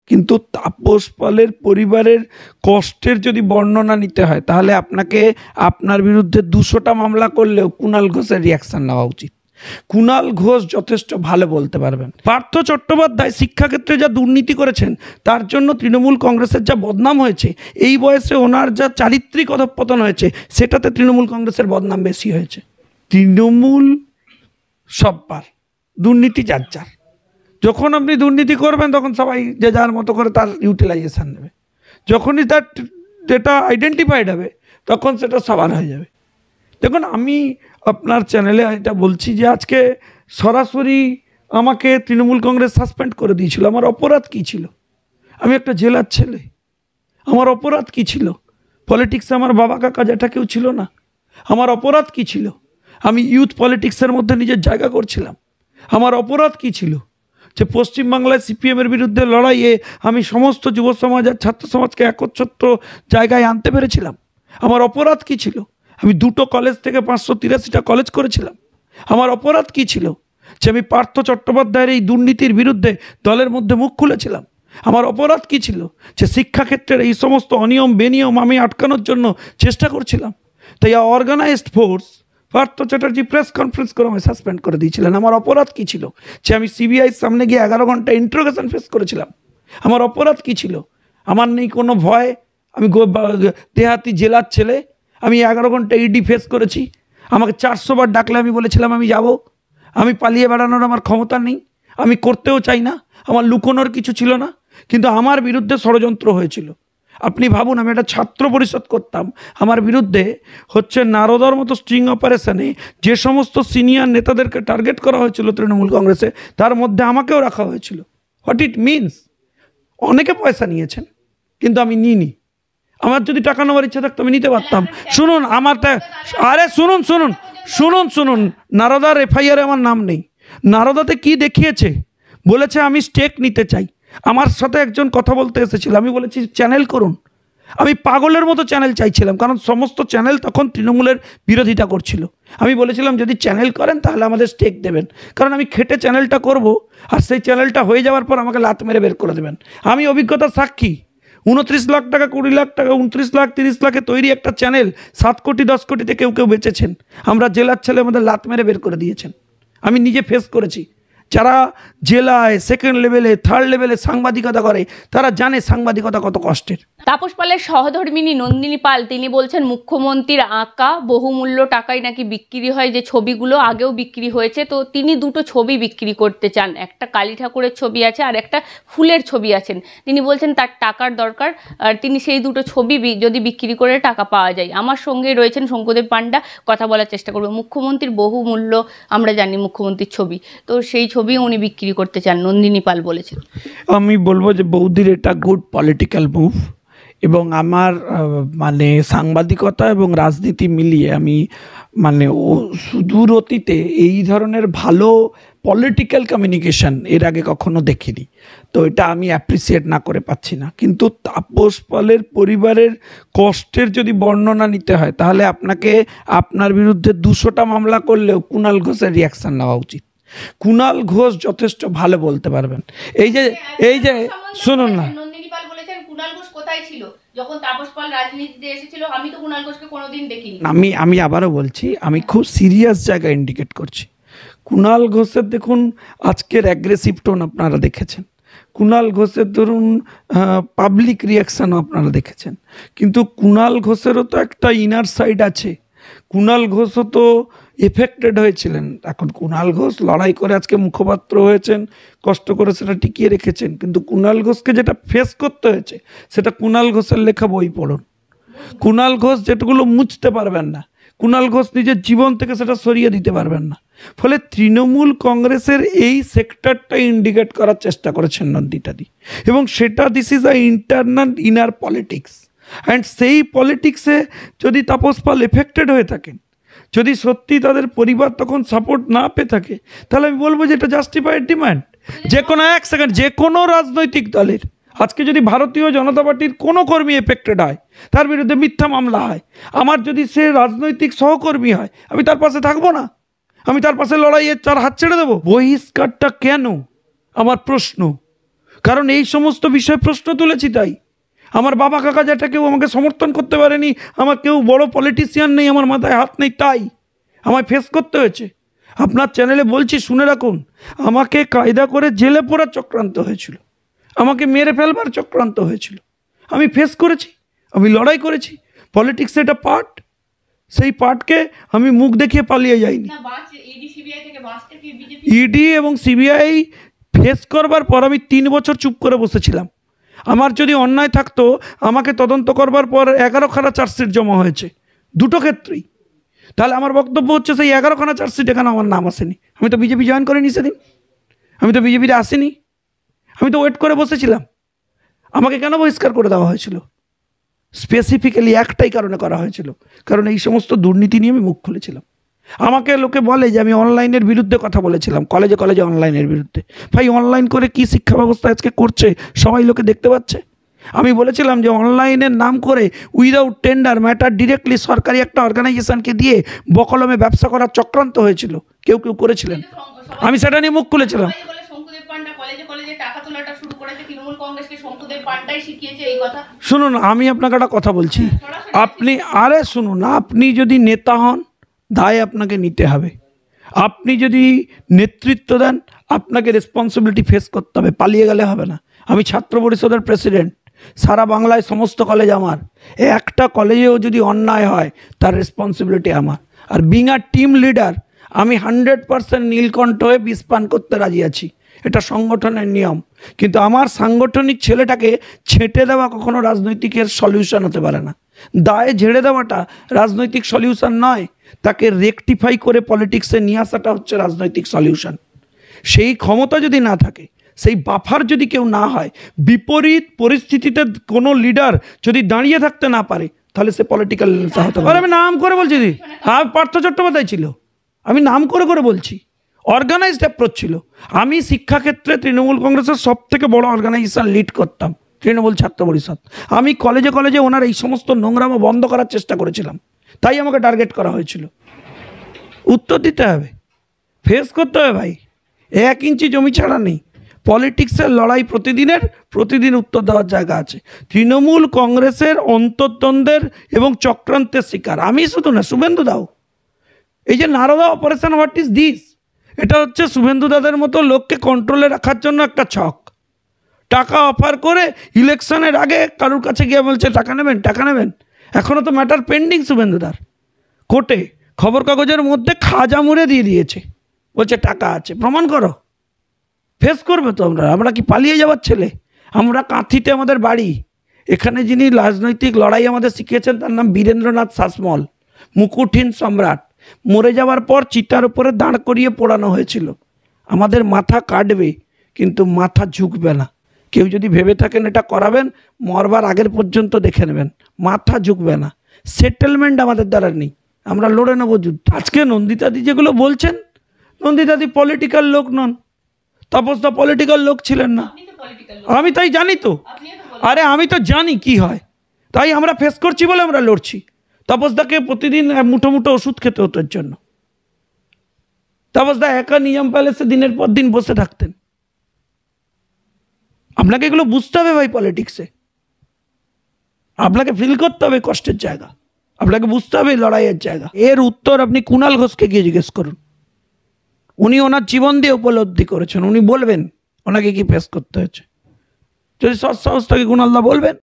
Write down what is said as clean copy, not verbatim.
কিন্তু তাপস পালের পরিবারের কষ্টের যদি বর্ণনা নিতে হয় তাহলে আপনাকে আপনার বিরুদ্ধে 200টা মামলা করলেও কুণাল ঘোষের রিয়াকশন নেওয়া উচিত। কুণাল ঘোষ যথেষ্ট ভালো বলতে পারবেন। পার্থ চট্টোপাধ্যায় শিক্ষাক্ষেত্রে যা দুর্নীতি করেছেন তার জন্য তৃণমূল কংগ্রেসের যা বদনাম হয়েছে, এই বয়সে ওনার যা চারিত্রিক অধঃপতন হয়েছে, সেটাতে তৃণমূল কংগ্রেসের বদনাম বেশি হয়েছে। তৃণমূল সব পার, দুর্নীতি যার যার। যখন আপনি দুর্নীতি করবেন তখন সবাই যে যার মতো করে তার ইউটিলাইজেশন নেবে। যখনই তার যেটা আইডেন্টিফাইড হবে তখন সেটা সবার হয়ে যাবে। দেখুন, আমি আপনার চ্যানেলে এটা বলছি যে আজকে সরাসরি আমাকে তৃণমূল কংগ্রেস সাসপেন্ড করে দিয়েছিল। আমার অপরাধ কী ছিল? আমি একটা জেলার ছেলে, আমার অপরাধ কী ছিল? পলিটিক্সে আমার বাবা কাকা জ্যাঠা কেউ ছিল না। আমার অপরাধ কী ছিল? আমি ইউথ পলিটিক্সের মধ্যে নিজের জায়গা করছিলাম। আমার অপরাধ কী ছিল? যে পশ্চিমবাংলায় সিপিএমের বিরুদ্ধে লড়াইয়ে আমি সমস্ত যুব সমাজ আর ছাত্র সমাজকে একচ্ছত্র জায়গায় আনতে পেরেছিলাম। আমার অপরাধ কী ছিল? আমি 2টো কলেজ থেকে 583টা কলেজ করেছিলাম। আমার অপরাধ কী ছিল? যে আমি পার্থ চট্টোপাধ্যায়ের এই দুর্নীতির বিরুদ্ধে দলের মধ্যে মুখ খুলেছিলাম। আমার অপরাধ কী ছিল? যে শিক্ষাক্ষেত্রের এই সমস্ত অনিয়ম বেনিয়ম আমি আটকানোর জন্য চেষ্টা করছিলাম। তাই organised force Partha Chatterjee press conference করে আমায় সাসপেন্ড করে দিয়েছিলেন। আমার অপরাধ কী ছিল? যে আমি সিবিআইয়ের সামনে গিয়ে 11 ঘন্টা ইন্টারোগেশন ফেস করেছিলাম। আমার অপরাধ কী ছিল? আমার নেই কোনো ভয়। আমি দেহাতি জেলার ছেলে, আমি 11 ঘন্টা ইডি ফেস করেছি। আমাকে 400 বার ডাকলে আমি বলেছিলাম আমি যাব। আমি পালিয়ে বেড়ানোর আমার ক্ষমতা নেই, আমি করতেও চাই না, আমার লুকোনোর কিছু ছিল না। কিন্তু আমার বিরুদ্ধে ষড়যন্ত্র হয়েছিল। আপনি ভাবুন, আমি একটা ছাত্র পরিষদ করতাম, আমার বিরুদ্ধে হচ্ছে নারদার মতো স্ট্রিং অপারেশনে যে সমস্ত সিনিয়র নেতাদেরকে টার্গেট করা হয়েছিল তৃণমূল কংগ্রেসে, তার মধ্যে আমাকেও রাখা হয়েছিল। What it means? অনেকে পয়সা নিয়েছেন কিন্তু আমি নিইনি। আমার যদি টাকা নেওয়ার ইচ্ছা থাকতো আমি নিতে পারতাম। শুনুন, আমার আরে শুনুন শুনুন শুনুন শুনুন নারদার এফআইআরে আমার নাম নেই। নারদাতে কি দেখিয়েছে? বলেছে আমি স্টেক নিতে চাই। আমার সাথে একজন কথা বলতে এসেছিল, আমি বলেছি চ্যানেল করুন। আমি পাগলের মতো চ্যানেল চাইছিলাম, কারণ সমস্ত চ্যানেল তখন তৃণমূলের বিরোধিতা করছিল। আমি বলেছিলাম যদি চ্যানেল করেন তাহলে আমাদের স্টেক দেবেন, কারণ আমি খেটে চ্যানেলটা করব, আর সেই চ্যানেলটা হয়ে যাওয়ার পর আমাকে লাত মেরে বের করে দেবেন। আমি অভিজ্ঞতার সাক্ষী। 29 লাখ টাকা, 20 লাখ টাকা, 29 লাখ 30 লাখে তৈরি একটা চ্যানেল 7 কোটি 10 কোটিতে কেউ কেউ বেচেছেন। আমরা জেলার ছেলে, আমাদের লাত মেরে বের করে দিয়েছেন। আমি নিজে ফেস করেছি। যারা জেলায় সেকেন্ড লেভেলে থার্ড লেভেলে সাংবাদিকতা করে তারা জানে সাংবাদিকতা কত কষ্টের। তাপস পালের সহধর্মিনী নন্দিনী পাল তিনি বলছেন মুখ্যমন্ত্রীর আঁকা বহুমূল্য টাকায় নাকি বিক্রি হয়, যে ছবিগুলো আগেও বিক্রি হয়েছে। তো তিনি 2টো ছবি বিক্রি করতে চান, একটা কালী ঠাকুরের ছবি আছে আর একটা ফুলের ছবি আছেন। তিনি বলছেন তার টাকার দরকার, আর তিনি সেই 2টো ছবি যদি বিক্রি করে টাকা পাওয়া যায়। আমার সঙ্গে রয়েছেন শঙ্কুদেব পান্ডা, কথা বলার চেষ্টা করবো। মুখ্যমন্ত্রীর বহুমূল্য আমরা জানি মুখ্যমন্ত্রীর ছবি, তো সেই ছবি উনি বিক্রি করতে চান, নন্দিনী পাল বলেছেন। আমি বলবো যে বৌদির এটা গুড পলিটিক্যাল মুভ, এবং আমার মানে সাংবাদিকতা এবং রাজনীতি মিলিয়ে আমি মানে সুদূর অতীতে এই ধরনের ভালো পলিটিক্যাল কমিউনিকেশন এর আগে কখনো দেখিনি। তো এটা আমি অ্যাপ্রিসিয়েট না করে পাচ্ছি না। কিন্তু তাপস পালের পরিবারের কষ্টের যদি বর্ণনা নিতে হয় তাহলে আপনাকে আপনার বিরুদ্ধে 200টা মামলা করলেও কুণাল ঘোষের রিয়াকশন নেওয়া উচিত। কুণাল ঘোষ যথেষ্ট ভালো বলতে পারবেন। এই যে শুনুন না, নন্দিনী পাল বলেছেন কুণাল ঘোষ কোথায় ছিল যখন তাপস পাল রাজনীতিতে এসেছিল? আমি তো কুণাল ঘোষকে কোনোদিন দেখিনি। আমি আবারও বলছি, আমি খুব সিরিয়াস জায়গা ইন্ডিকেট করছি। কুণাল ঘোষের দেখুন আজকের অ্যাগ্রেসিভ টোন আপনারা দেখেছেন, কুণাল ঘোষের ধরুন পাবলিক রিয়াকশানও আপনারা দেখেছেন, কিন্তু কুণাল ঘোষেরও তো একটা ইনার সাইড আছে। কুণাল ঘোষও তো এফেক্টেড হয়েছিলেন। এখন কুণাল ঘোষ লড়াই করে আজকে মুখপাত্র হয়েছেন, কষ্ট করে সেটা টিকিয়ে রেখেছেন, কিন্তু কুণাল ঘোষকে যেটা ফেস করতে হয়েছে সেটা কুণাল ঘোষের লেখা বই পড়ুন। কুণাল ঘোষ যেগুলো মুছতে পারবেন না, কুণাল ঘোষ নিজের জীবন থেকে সেটা সরিয়ে দিতে পারবেন না। ফলে তৃণমূল কংগ্রেসের এই সেক্টরটা ইন্ডিকেট করার চেষ্টা করেছেন নন্দিতাদি, এবং সেটা this is a internal inner politics. And সেই পলিটিক্সে যদি তাপস পাল এফেক্টেড হয়ে থাকেন, যদি সত্যি তাদের পরিবার তখন সাপোর্ট না পেয়ে থাকে, তাহলে আমি বলবো যে এটা জাস্টিফাইড ডিমান্ড। যে কোনো এক সেকেন্ড যে কোনো রাজনৈতিক দলের আজকে যদি ভারতীয় জনতা পার্টির কোনো কর্মী এফেক্টেড হয়, তার বিরুদ্ধে মিথ্যা মামলা হয়, আমার যদি সে রাজনৈতিক সহকর্মী হয়, আমি তার পাশে থাকবো না? আমি তার পাশে লড়াইয়ের 4 হাত ছেড়ে দেবো? বহিষ্কারটা কেন আমার প্রশ্ন। কারণ এই সমস্ত বিষয়ে প্রশ্ন তুলেছি। তাই আমার বাবা কাকা যেটা কেউ আমাকে সমর্থন করতে পারেনি, আমার কেউ বড় পলিটিশিয়ান নেই, আমার মাথায় হাত নেই, তাই আমায় ফেস করতে হয়েছে। আপনার চ্যানেলে বলছি, শুনে রাখুন, আমাকে কায়দা করে জেলে পোড়ার চক্রান্ত হয়েছিল, আমাকে মেরে ফেলবার চক্রান্ত হয়েছিল। আমি ফেস করেছি, আমি লড়াই করেছি। পলিটিক্স এটা পার্ট, সেই পার্টকে আমি মুখ দেখিয়ে পালিয়ে যাইনি। ইডি এবং সিবিআই ফেস করবার পর আমি 3 বছর চুপ করে বসেছিলাম। আমার যদি অন্যায় থাকতো, আমাকে তদন্ত করবার পর 11খানা চার্জশিট জমা হয়েছে দুটো ক্ষেত্রেই। তাহলে আমার বক্তব্য হচ্ছে, সেই 11খানা চার্জশিট এখানে আমার নাম আসেনি। আমি তো বিজেপি জয়েন করিনি সেদিন, আমি তো বিজেপিতে আসিনি, আমি তো ওয়েট করে বসেছিলাম। আমাকে কেন বহিষ্কার করে দেওয়া হয়েছিল? স্পেসিফিক্যালি একটাই কারণে করা হয়েছিল, কারণ এই সমস্ত দুর্নীতি নিয়ে আমি মুখ খুলেছিলাম। আমাকে লোকে বলে যে আমি অনলাইনের বিরুদ্ধে কথা বলেছিলাম, কলেজে কলেজে অনলাইনের বিরুদ্ধে। ভাই, অনলাইন করে কি শিক্ষা ব্যবস্থা আজকে করছে সবাই লোকে দেখতে পাচ্ছে। আমি বলেছিলাম যে অনলাইনের নাম করে উইদাউট টেন্ডার ম্যাটার ডিরেক্টলি সরকারি একটা অর্গানাইজেশনকে দিয়ে বকলমে ব্যবসা করার চক্রান্ত হয়েছিল, কেউ কেউ করেছিলেন। আমি সেটা নিয়ে মুখ খুলেছিলাম। শুনুন, আমি আপনাকে একটা কথা বলছি, আপনি শুনুন, আপনি যদি নেতা হন, দায় আপনাকে নিতে হবে। আপনি যদি নেতৃত্ব দেন, আপনাকে রেসপন্সিবিলিটি ফেস করতে হবে, পালিয়ে গেলে হবে না। আমি ছাত্র পরিষদের প্রেসিডেন্ট, সারা বাংলায় সমস্ত কলেজ আমার। একটা কলেজেও যদি অন্যায় হয়, তার রেসপন্সিবিলিটি আমার। Are being a team leader, আমি 100% নীলকণ্ঠ হয়ে বিষ পান করতে রাজি আছি, এটা সংগঠনের নিয়ম। কিন্তু আমার সাংগঠনিক ছেলেটাকে ছেঁটে দেওয়া কখনো রাজনৈতিকের সলিউশন হতে পারে না। দায়ে ঝেড়ে দেওয়াটা রাজনৈতিক সলিউশন নয়, তাকে রেকটিফাই করে পলিটিক্সে নিয়ে আসাটা হচ্ছে রাজনৈতিক সলিউশন। সেই ক্ষমতা যদি না থাকে, সেই বাফার যদি কেউ না হয়, বিপরীত পরিস্থিতিতে কোনো লিডার যদি দাঁড়িয়ে থাকতে না পারে, তাহলে সে পলিটিক্যাল নেতা হতে পারে। আমি নাম করে বলছি, পার্থ চট্টোপাধ্যায় ছিল, আমি নাম করে করে বলছি। অর্গানাইজড অ্যাপ্রোচ ছিল। আমি শিক্ষাক্ষেত্রে তৃণমূল কংগ্রেসের সব থেকে বড় অর্গানাইজেশন লিড করতাম, তৃণমূল ছাত্র পরিষদ। আমি কলেজে কলেজে ওনার এই সমস্ত নোংরামো বন্ধ করার চেষ্টা করেছিলাম, তাই আমাকে টার্গেট করা হয়েছিল। উত্তর দিতে হবে, ফেস করতে হবে ভাই, 1 ইঞ্চি জমি ছাড়া নেই। পলিটিক্সের লড়াই প্রতিদিন উত্তর দেওয়ার জায়গা আছে। তৃণমূল কংগ্রেসের অন্তর্দ্বন্দ্বের এবং চক্রান্তের শিকার আমি শুধু না, শুভেন্দু দাও। এই যে Narada operation, what is this? এটা হচ্ছে শুভেন্দু দাদের মতো লোককে কন্ট্রোলে রাখার জন্য একটা ছক। টাকা অফার করে ইলেকশনের আগে কারুর কাছে গিয়ে বলছে টাকা নেবেন। এখনও তো ম্যাটার পেন্ডিং শুভেন্দুদার কোর্টে, খবর কাগজের মধ্যে খাজা মুড়ে দিয়ে দিয়েছে, বলছে টাকা আছে, প্রমাণ করো। ফেস করবে তো আমরা কি পালিয়ে যাওয়ার ছেলে? আমরা কাঁথিতে আমাদের বাড়ি। এখানে যিনি রাজনৈতিক লড়াই আমাদের শিখিয়েছেন, তার নাম বীরেন্দ্রনাথ শাসমল, মুকুটহীন সম্রাট। মরে যাওয়ার পর চিতার উপরে দাঁড় করিয়ে পোড়ানো হয়েছিল। আমাদের মাথা কাটবে, কিন্তু মাথা ঝুঁকবে না। কেউ যদি ভেবে থাকেন এটা করাবেন, মরবার আগের পর্যন্ত দেখে নেবেন, মাথা ঝুঁকবে না। সেটেলমেন্ট আমাদের দ্বারা নেই, আমরা লড়ে নেব যুদ্ধ। আজকে নন্দিতাদি যেগুলো বলছেন, নন্দিতাদি পলিটিক্যাল লোক নন, তাপসদা পলিটিক্যাল লোক ছিলেন না। আমি তাই জানি তো, আমি তো জানি কি হয়, তাই আমরা ফেস করছি বলে আমরা লড়ছি। তাপসদাকে প্রতিদিন মুঠো মুঠো ওষুধ খেতে হতো এর জন্য। তাপসদা একা নিজাম প্যালেসে দিনের পর দিন বসে থাকতেন। আপনাকে এগুলো বুঝতে হবে ভাই, পলিটিক্সে আপনাকে ফিল করতে হবে কষ্টের জায়গা, আপনাকে বুঝতে হবে লড়াইয়ের জায়গা। এর উত্তর আপনি কুণাল ঘোষকে গিয়ে জিজ্ঞেস করুন, উনি ওনার জীবন দিয়ে উপলব্ধি করেছেন, উনি বলবেন ওনাকে কি ফেস করতে হয়েছে। যদি সৎ সাহস থাকে কুণালদা বলবেন।